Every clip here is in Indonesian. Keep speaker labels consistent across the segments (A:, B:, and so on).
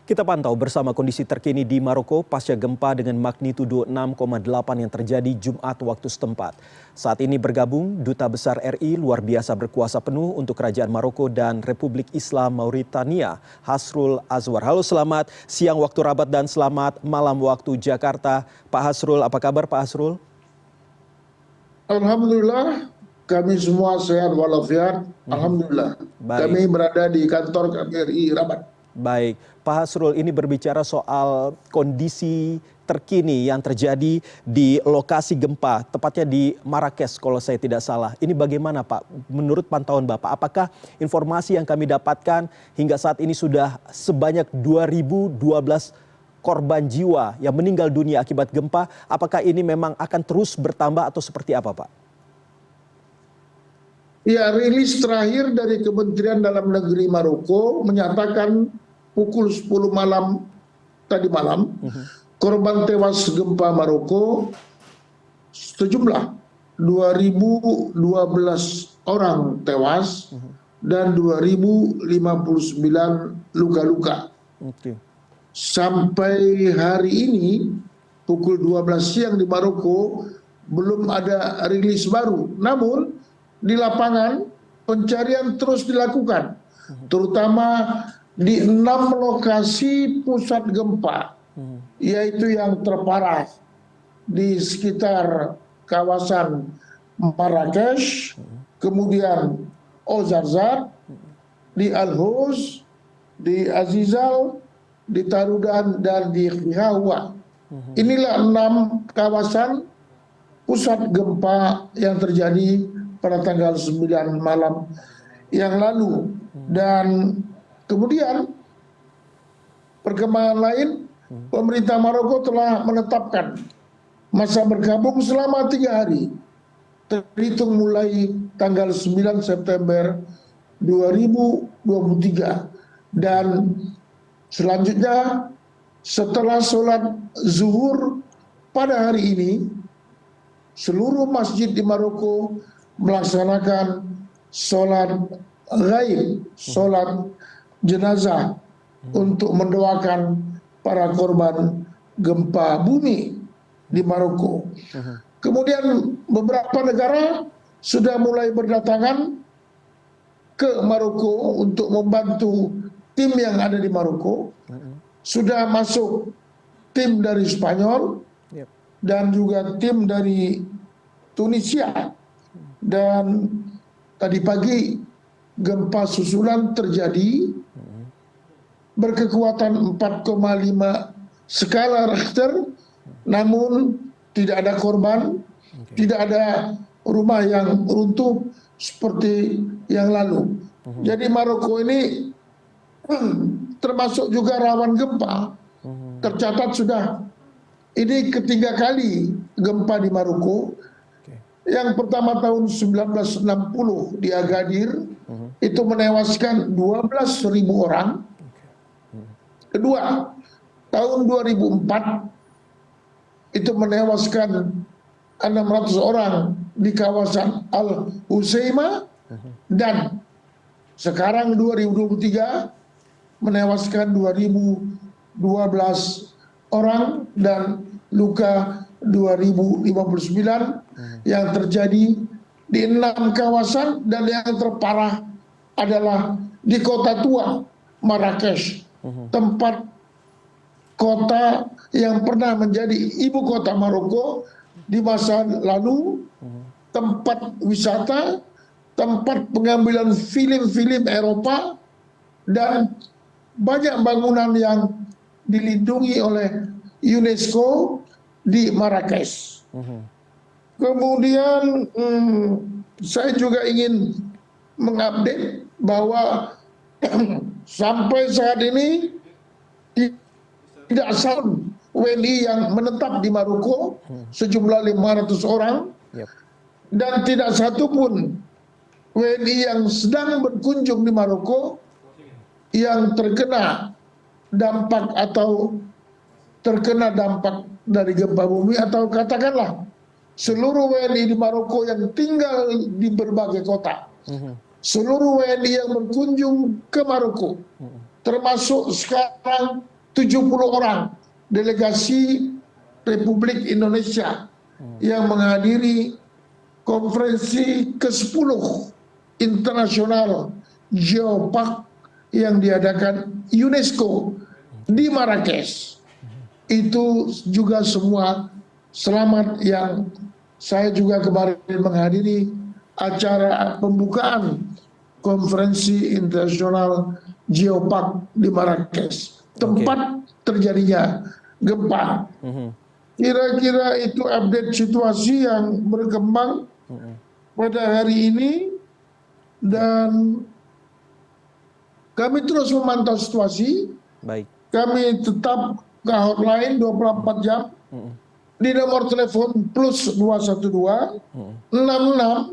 A: Kita pantau bersama kondisi terkini di Maroko pasca gempa dengan magnitudo 6,8 yang terjadi Jumat waktu setempat. Saat ini bergabung Duta Besar RI luar biasa berkuasa penuh untuk Kerajaan Maroko dan Republik Islam Mauritania, Hasrul Azwar. Halo, selamat siang waktu Rabat dan selamat malam waktu Jakarta. Pak Hasrul, apa kabar Pak Hasrul?
B: Alhamdulillah, kami semua sehat walafiat. Alhamdulillah.
A: Baik.
B: Kami berada di kantor KBRI Rabat.
A: Baik, Pak Hasrul, ini berbicara soal kondisi terkini yang terjadi di lokasi gempa, tepatnya di Marrakesh kalau saya tidak salah. Ini bagaimana Pak, menurut pantauan Bapak? Apakah informasi yang kami dapatkan hingga saat ini sudah sebanyak 2012 korban jiwa yang meninggal dunia akibat gempa? Apakah ini memang akan terus bertambah atau seperti apa Pak?
B: Ya, rilis terakhir dari Kementerian Dalam Negeri Maroko menyatakan pukul 10 malam tadi malam, korban tewas gempa Maroko sejumlah 2012 orang tewas dan 2059 luka-luka. Sampai hari ini pukul 12 siang di Maroko belum ada rilis baru. Namun di lapangan pencarian terus dilakukan, terutama di 6 lokasi pusat gempa, yaitu yang terparah di sekitar kawasan Marrakesh, kemudian Ouarzazate, di Al-Houz, di Azizal, di Taroudan, dan di Khihawa. Inilah 6 kawasan pusat gempa yang terjadi pada tanggal 9 malam yang lalu. Dan kemudian perkembangan lain, pemerintah Maroko telah menetapkan masa berkabung selama 3 hari, terhitung mulai tanggal 9 September 2023. Dan selanjutnya setelah sholat zuhur pada hari ini, seluruh masjid di Maroko melaksanakan sholat ghaib, sholat jenazah untuk mendoakan para korban gempa bumi di Maroko. Kemudian beberapa negara sudah mulai berdatangan ke Maroko untuk membantu tim yang ada di Maroko. Sudah masuk tim dari Spanyol dan juga tim dari Tunisia. Dan tadi pagi gempa susulan terjadi berkekuatan 4,5 skala Richter, namun tidak ada korban, tidak ada rumah yang runtuh seperti yang lalu. Jadi Maroko ini termasuk juga rawan gempa. Tercatat sudah ini ketiga kali gempa di Maroko. Yang pertama tahun 1960 di Agadir, itu menewaskan 12.000 orang. Kedua, tahun 2004 itu menewaskan 600 orang di kawasan Al-Husayma, dan sekarang 2023 menewaskan 2012 orang dan luka 2059 yang terjadi di 6 kawasan, dan yang terparah adalah di kota tua Marrakesh, tempat kota yang pernah menjadi ibu kota Maroko di masa lalu, tempat wisata, tempat pengambilan film-film Eropa, dan banyak bangunan yang dilindungi oleh UNESCO di Marrakesh. Kemudian saya juga ingin mengupdate bahwa sampai saat ini tidak satu WNI yang menetap di Maroko, sejumlah 500 orang, dan tidak satu pun WNI yang sedang berkunjung di Maroko yang terkena dampak atau terkena dampak dari gempa bumi, atau katakanlah seluruh WNI di Maroko yang tinggal di berbagai kota, seluruh WNI yang berkunjung ke Maroko, termasuk sekarang 70 orang delegasi Republik Indonesia yang menghadiri konferensi ke-10 internasional Geopark yang diadakan UNESCO di Marrakesh. Itu juga semua selamat, yang saya juga kemarin menghadiri acara pembukaan konferensi internasional Geopark di Marrakesh, tempat terjadinya gempa. Kira-kira itu update situasi yang berkembang pada hari ini, dan kami terus memantau situasi.
A: Baik.
B: Kami tetap ke hotline 24 jam di nomor telepon plus 212 66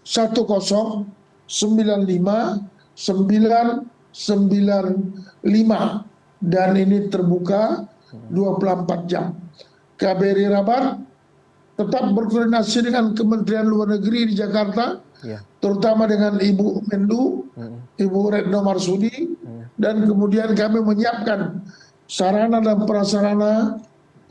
B: 10 95 995, dan ini terbuka 24 jam. KBRI Rabat tetap berkoordinasi dengan Kementerian Luar Negeri di Jakarta, terutama dengan Ibu Menlu, Ibu Retno Marsudi, dan kemudian kami menyiapkan sarana dan prasarana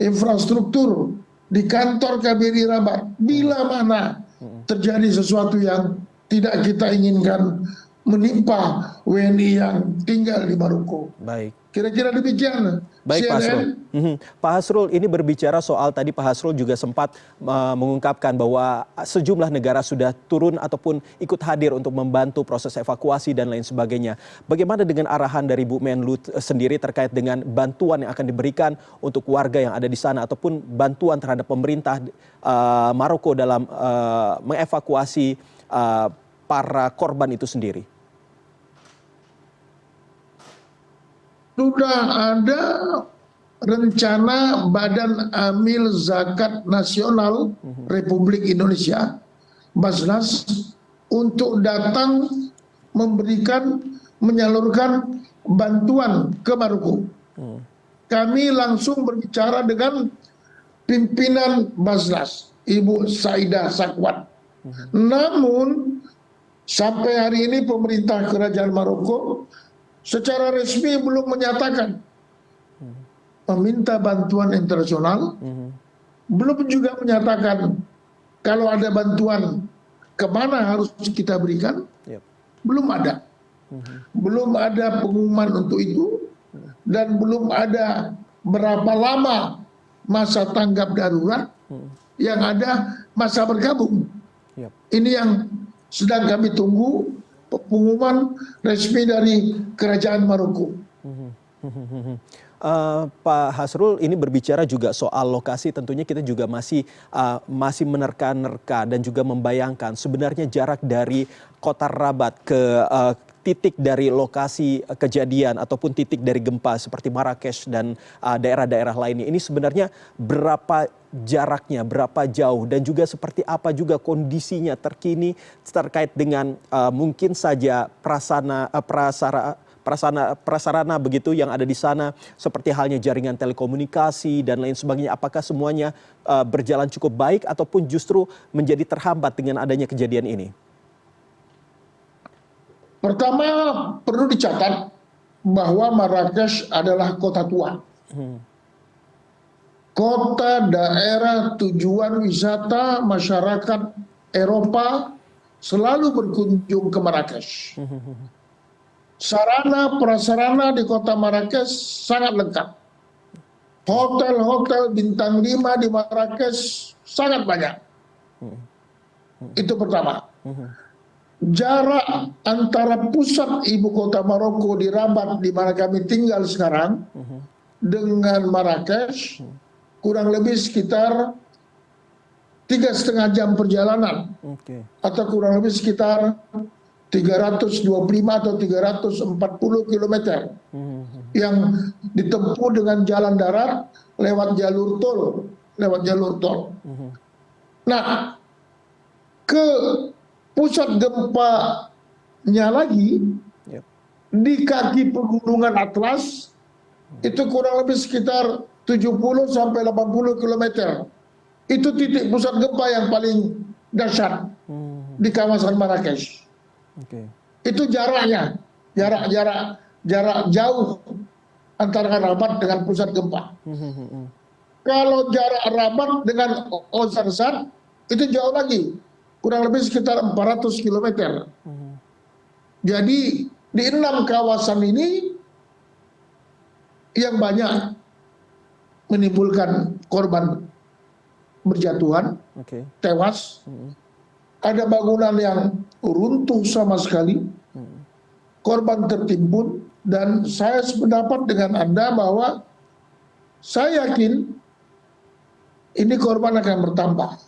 B: infrastruktur di kantor KBRI Rabat bila mana terjadi sesuatu yang tidak kita inginkan menimpa WNI yang tinggal di Maroko.
A: Baik.
B: Kira-kira demikian.
A: Baik, Pak Hasrul. Pak Hasrul, ini berbicara soal tadi Pak Hasrul juga sempat mengungkapkan bahwa sejumlah negara sudah turun ataupun ikut hadir untuk membantu proses evakuasi dan lain sebagainya. Bagaimana dengan arahan dari Bu Menlu sendiri terkait dengan bantuan yang akan diberikan untuk warga yang ada di sana ataupun bantuan terhadap pemerintah Maroko dalam mengevakuasi para korban itu sendiri?
B: Sudah ada rencana Badan Amil Zakat Nasional Republik Indonesia, Basnas, untuk datang menyalurkan bantuan ke Maroko. Kami langsung berbicara dengan pimpinan Basnas, Ibu Saidah Sakwat. Namun sampai hari ini pemerintah Kerajaan Maroko secara resmi belum menyatakan meminta bantuan internasional, belum juga menyatakan kalau ada bantuan kemana harus kita berikan, belum ada. Belum ada pengumuman untuk itu, dan belum ada berapa lama masa tanggap darurat, yang ada masa bergabung. Ini yang sedang kami tunggu pengumuman resmi dari Kerajaan Maroko.
A: Pak Hasrul, ini berbicara juga soal lokasi, tentunya kita juga masih menerka-nerka dan juga membayangkan sebenarnya jarak dari kota Rabat ke titik dari lokasi kejadian ataupun titik dari gempa seperti Marrakesh dan daerah-daerah lainnya. Ini sebenarnya berapa jaraknya, berapa jauh, dan juga seperti apa juga kondisinya terkini terkait dengan mungkin saja prasarana begitu yang ada di sana, seperti halnya jaringan telekomunikasi dan lain sebagainya. Apakah semuanya berjalan cukup baik ataupun justru menjadi terhambat dengan adanya kejadian ini?
B: Pertama, perlu dicatat bahwa Marrakesh adalah kota tua. Kota daerah tujuan wisata masyarakat Eropa selalu berkunjung ke Marrakesh. Sarana prasarana di kota Marrakesh sangat lengkap. Hotel-hotel bintang 5 di Marrakesh sangat banyak. Itu pertama. Jarak antara pusat ibu kota Maroko di Rabat, di mana kami tinggal sekarang, dengan Marrakesh kurang lebih sekitar 3,5 jam perjalanan, atau kurang lebih sekitar 325 atau 340 km yang ditempuh dengan jalan darat lewat jalur tol. Nah, ke pusat gempanya lagi di kaki pegunungan Atlas itu kurang lebih sekitar 70 sampai 80 km. Itu titik pusat gempa yang paling dahsyat di kawasan Marrakesh. Itu jaraknya, jarak jauh antara Rabat dengan pusat gempa. Kalau jarak Rabat dengan Ozarsat itu jauh lagi, kurang lebih sekitar 400 km. Jadi di 6 kawasan ini yang banyak menimbulkan korban berjatuhan, tewas. Ada bangunan yang runtuh sama sekali, korban tertimbun, dan saya sependapat dengan Anda bahwa saya yakin ini korban akan bertambah.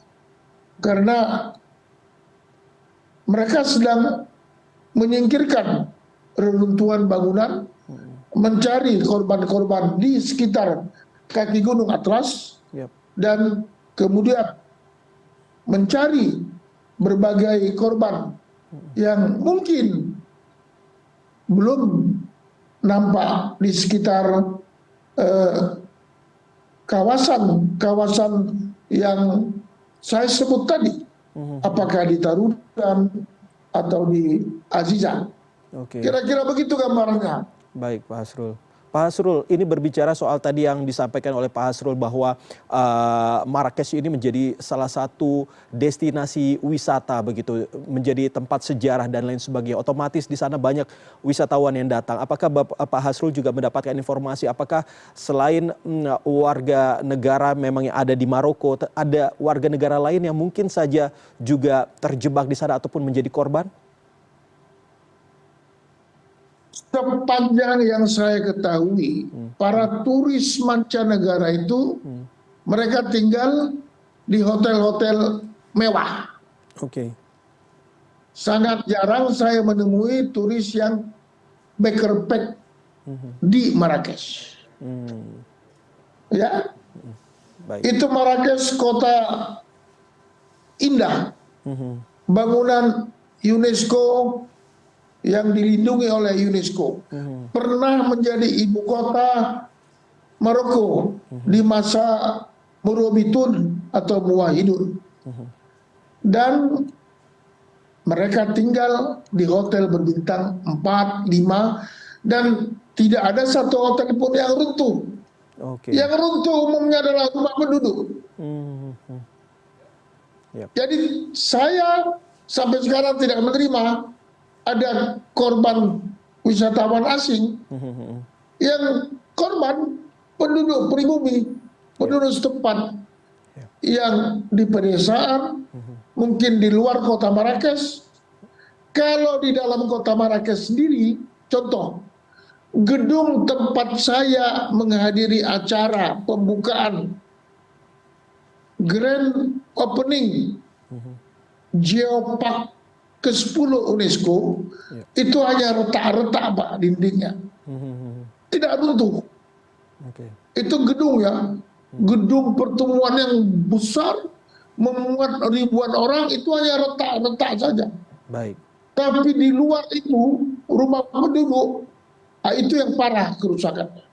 B: Karena mereka sedang menyingkirkan reruntuhan bangunan, mencari korban-korban di sekitar kaki Gunung Atlas, dan kemudian mencari berbagai korban yang mungkin belum nampak di sekitar kawasan yang saya sebut tadi, apakah di Tarudan atau di Azizah. Kira-kira begitu gambarannya.
A: Baik, Pak Hasrul. Pak Hasrul, ini berbicara soal tadi yang disampaikan oleh Pak Hasrul bahwa Marrakesh ini menjadi salah satu destinasi wisata begitu, menjadi tempat sejarah dan lain sebagainya. Otomatis di sana banyak wisatawan yang datang. Apakah Pak Hasrul juga mendapatkan informasi apakah selain warga negara memang yang ada di Maroko, ada warga negara lain yang mungkin saja juga terjebak di sana ataupun menjadi korban?
B: Sepanjang yang saya ketahui, para turis mancanegara itu mereka tinggal di hotel-hotel mewah. Sangat jarang saya menemui turis yang backpack di Marrakesh. Ya, itu Marrakesh kota indah, bangunan UNESCO yang dilindungi oleh UNESCO, pernah menjadi ibu kota Maroko di masa Murabitun atau Muwahhidun. Dan mereka tinggal di hotel berbintang 4, 5, dan tidak ada satu hotel pun yang runtuh. Yang runtuh umumnya adalah rumah penduduk. Jadi saya sampai sekarang tidak menerima ada korban wisatawan asing, yang korban penduduk pribumi, penduduk setempat yang di pedesaan, mungkin di luar kota Marrakesh. Kalau di dalam kota Marrakesh sendiri, contoh, gedung tempat saya menghadiri acara pembukaan grand opening Geopark ke-10 UNESCO, itu hanya retak-retak Pak dindingnya. Tidak runtuh. Itu gedung ya, gedung pertemuan yang besar, memuat ribuan orang, itu hanya retak-retak saja. Tapi di luar itu, rumah penduduk, itu yang parah kerusakannya.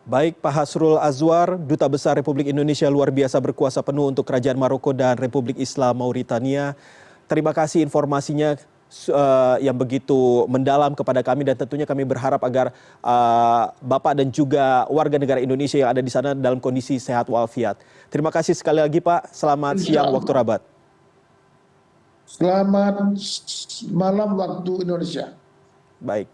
A: Baik, Pak Hasrul Azwar, Duta Besar Republik Indonesia luar biasa berkuasa penuh untuk Kerajaan Maroko dan Republik Islam Mauritania. Terima kasih informasinya yang begitu mendalam kepada kami, dan tentunya kami berharap agar Bapak dan juga warga negara Indonesia yang ada di sana dalam kondisi sehat walafiat. Terima kasih sekali lagi Pak. Selamat siang waktu Rabat.
B: Selamat malam waktu Indonesia.
A: Baik.